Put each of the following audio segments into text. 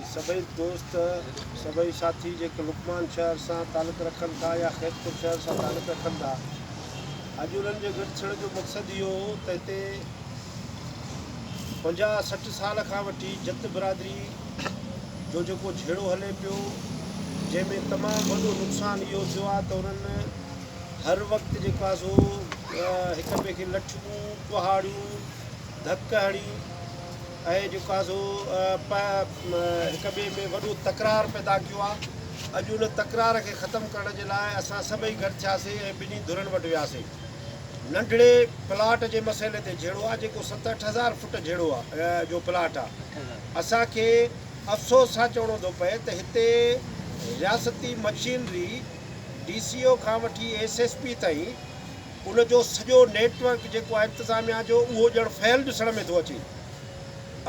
सभई दोस्त सभई साथी जेके लुकमान शहर से ताल्लुक़ रखन था या खैरपुर शहर से ताल्लुक़ रखन था अज उन्हनि जे गॾु थियण जो मक़सदु इहो हो त हिते 50-60 साल खां वठी जत बिरादरी जो जेको झेड़ो हले पियो जंहिंमें तमामु वॾो नुक़सानु इहो थियो आहे त उन्हनि हर वक़्तु जेको आहे सो हिक ॿिए खे लठियूं कुहाड़ियूं धक हणी ऐं जेको आहे सो हिक ॿिए में वॾो तकरार पैदा कयो आहे। अॼु उन तकरार खे ख़तमु करण जे लाइ असां सभई गॾु थियासीं ऐं ॿिन्ही धुरनि वटि वियासीं। नंढड़े प्लाट जे मसइले ते झेड़ो आहे जेको 7-8 हज़ार फुट झेड़ो आहे जो प्लाट आहे। असांखे अफ़सोस सां चवणो थो पए त हिते रियासती मशीनरी DCO खां वठी SSP ताईं उनजो सॼो नेटवर्क जेको आहे इंतिज़ामिया जो उहो ॼण फैल ॾिसण में थो अचे।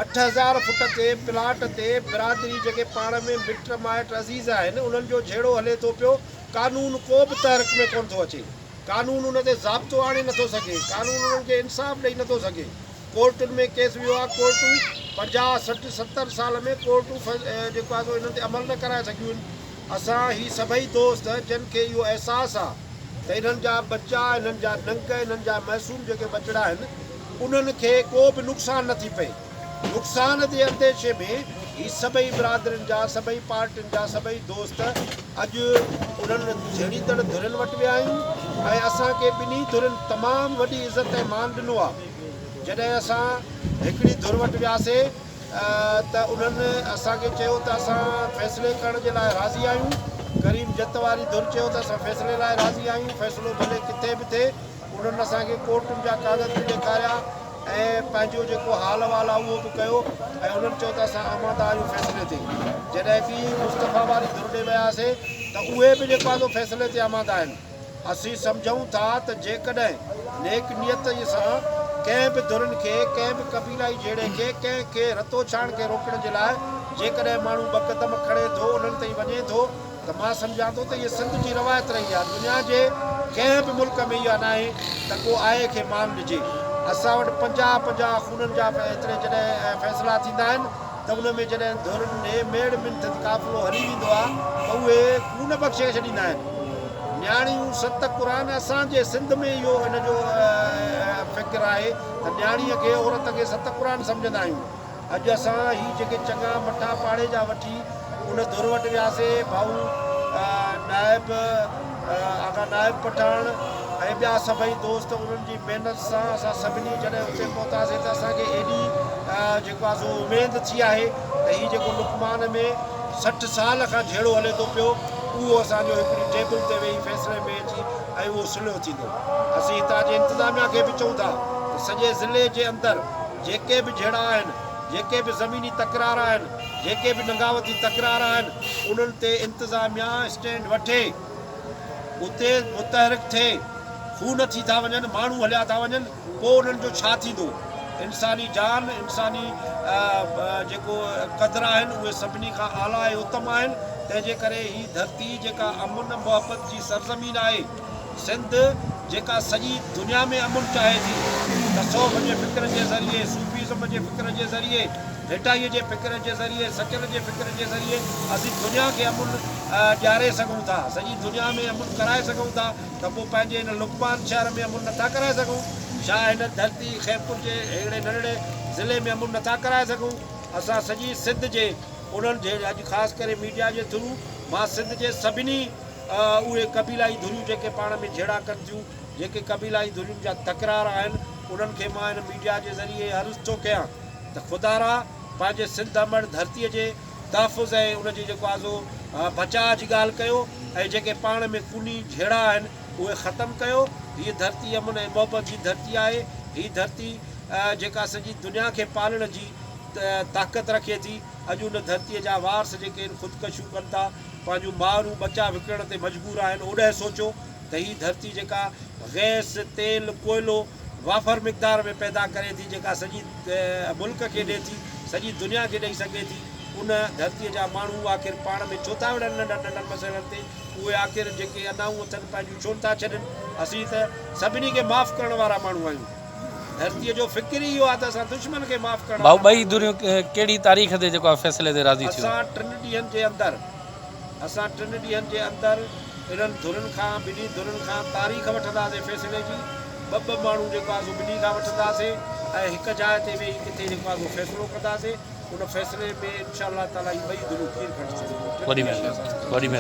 8000 फुट ते प्लाट ते बिरादरी जेके पाण में मिट माइट अज़ीज़ आहिनि उन्हनि जो झेड़ो हले थो पियो। कानून को बि तहरीक में कोन थो अचे। कानून उन ते ज़ाब्तो आणे नथो सघे। कानून उन्हनि खे इंसाफ़ ॾेई नथो सघे। कोर्टुनि में केस वियो आहे। कोर्टूं 50-60-70 साल में कोर्टूं जेको आहे इन्हनि ते अमल न कराए सघियूं आहिनि। असां ही सभई दोस्त जिन खे इहो अहसासु आहे त इन्हनि जा बच्चा इन्हनि जा नंग इन्हनि जा मासूम जेके बचड़ा आहिनि उन्हनि खे को बि नुक़सानु न थी पए। नुक़सान जे अंदेशे में ही सभई बिरादरियुनि जा सभई पार्टियुनि जा सभई दोस्त अॼु उन्हनि झेड़ींदड़ धुरनि वटि विया आहियूं ऐं असांखे ॿिन्ही धुरनि तमामु वॾी इज़त ऐं मान ॾिनो आहे। जॾहिं असां हिकिड़ी धुर वटि वियासीं त उन्हनि असांखे चयो त असां फ़ैसिले करण जे लाइ राज़ी आहियूं। ग़रीब जत वारी धुर चयो त असां फ़ैसिले लाइ राज़ी आहियूं। फ़ैसिलो भले किथे बि थिए। उन्हनि असांखे कोर्टुनि जा कागज़ बि ॾेखारिया ऐं पंहिंजो जेको हाल वाल आहे उहो बि कयो ऐं उन्हनि चयो त असां आमादा आहियूं फ़ैसिले ते। जॾहिं ॿी मुस्तफ़ा वारी धुर ॾे वियासीं त उहे बि जेको आहे फ़ैसिले ते आमादा आहिनि। असीं सम्झूं था त जेकॾहिं नेक नियत सां कंहिं बि धुरनि खे कंहिं बि क़बीलाई जहिड़े खे कंहिंखे रतो छाण खे रोकण जे लाइ जेकॾहिं माण्हू ॿ क़दम खणे थो उन्हनि ताईं वञे थो त मां सम्झां थो त इहा सिंध जी रवायत रही आहे। दुनिया जे कंहिं बि मुल्क में इहा न आहे त को आहे खे मान ॾिजे। असां वटि 50-50 खूननि जा एतिरे जॾहिं फ़ैसिला थींदा आहिनि त उन में जॾहिं धुरनि ॾे मेड़ मिंथ काफ़िलो हली वेंदो आहे त उहे खून बख़्शे छॾींदा आहिनि। न्याणियूं सत क़ुरान असांजे सिंध में इहो इन जो फ़िक्र आहे त न्याणीअ खे औरत खे सत क़ुरान सम्झंदा आहियूं। अॼु असां हीअ जेके चङा मठा पाड़े जा वठी उन धुर वटि वियासीं। भाऊ नायब आगा नायब पठान ऐं ॿिया सभई दोस्त उन्हनि जी महिनत सां असां सभिनी जॾहिं उते पहुतासीं त असांखे एॾी जेको आहे सो उमेद थी आहे त हीअ जेको लुकमान में 60 साल खां झेड़ो हले थो पियो उहो असांजो हिकिड़ी टेबल ते वेही फ़ैसिले में अची ऐं उहो सुलियो थींदो। असीं हितां जे इंतिज़ामिया खे बि चऊं था त सॼे ज़िले जे अंदरि जेके बि झेड़ा आहिनि जेके बि ज़मीनी तकरार आहिनि जेके बि नंगावती तकरार आहिनि उन्हनि ते इंतिज़ामिया स्टैंड वठे उते मुतहरिक थिए। खून थी था वञनि माण्हू हलिया था वञनि पोइ उन्हनि जो छा थींदो। इंसानी जान इंसानी जेको क़दुरु आहिनि उहे सभिनी खां आला ऐं उत्तम आहिनि। तंहिंजे करे ही धरती जेका अमुन मुहबत जी सरज़मीन आहे सिंध जेका सॼी दुनिया में अमुन चाहे थी। तसौफ़ जे फ़िक्र जे ज़रिए सूफ़ीज़म जे फ़िक्र जे ज़रिए रिटाईअ जे फ़िक्र जे ज़रिए सचल जे फ़िक्र जे ज़रिए असीं दुनिया खे अमुन ॾियारे सघूं था। सॼी दुनिया में अमुन कराए सघूं था त पोइ पंहिंजे हिन लुकमान शहर में अमुन नथा कराए सघूं? छा हिन धरती खैरपुर जे अहिड़े नंढड़े ज़िले में अमुन नथा कराए सघूं? असां सॼी सिंध जे उन्हनि जे अॼु ख़ासि करे मीडिया जे थ्रू मां सिंध जे सभिनी उहे क़बीलाई धुरियूं जेके पाण में झेड़ा कनि थियूं जेके क़बीलाई धुरियुनि जा तकरार आहिनि उन्हनि खे मां हिन मीडिया जे ज़रिए अर्ज़ु थो कयां त ख़ुदारा पंहिंजे सिंध अमड़ धरतीअ जे तहफ़ुज़ ऐं उनजी जेको आहे सो बचाव जी ॻाल्हि कयो ऐं जेके पाण में खूनी झेड़ा आहिनि उहे ख़तमु कयो। हीअ धरती अमुन ऐं मुहबत जी धरती आहे। हीअ धरती जेका सॼी दुनिया खे पालण जी ताक़त रखे थी। अॼु उन धरतीअ जा वारस जेके ख़ुदकशियूं कनि था पंहिंजूं मारूं बचा विकिणण ते मजबूर आहिनि। ओॾांहुं सोचो त हीअ धरती जेका गैस तेल कोयलो वाफ़र मिक़दार में पैदा करे थी जेका सॼी मुल्क खे ॾिए थी सॼी दुनिया खे ॾेई सघे थी। उन धरतीअ जा माण्हू आख़िर पाण में छो था विढ़नि नंढनि नंढनि मसइलनि ते? उहे आख़िर जेके अनाऊं अथनि पंहिंजूं छो था छॾनि? असीं त सभिनी खे माफ़ु करण वारा माण्हू आहियूं। धरतीअ जो फ़िक्र ई इहो आहे त असां दुश्मन खे माफ़ु करणु भाऊ ॿई धुरियूं कहिड़ी तारीख़ ते जेको आहे फ़ैसिले ते राज़ी थियो? असां 3 ॾींहंनि जे अंदरि इन्हनि धुरनि खां ॿिन्ही धुरनि खां तारीख़ वठंदासीं फ़ैसिले जी। ॿ माण्हू जेको आहे सो ॿिन्ही खां वठंदासीं ऐं हिकु जाइ ते वेही किथे जेको आहे सो फ़ैसिलो कंदासीं। उन फ़ैसिले में इंशा अल्लाह ताला ॿई धुरियूं खीर खणंदासीं। वॾी महिरबानी।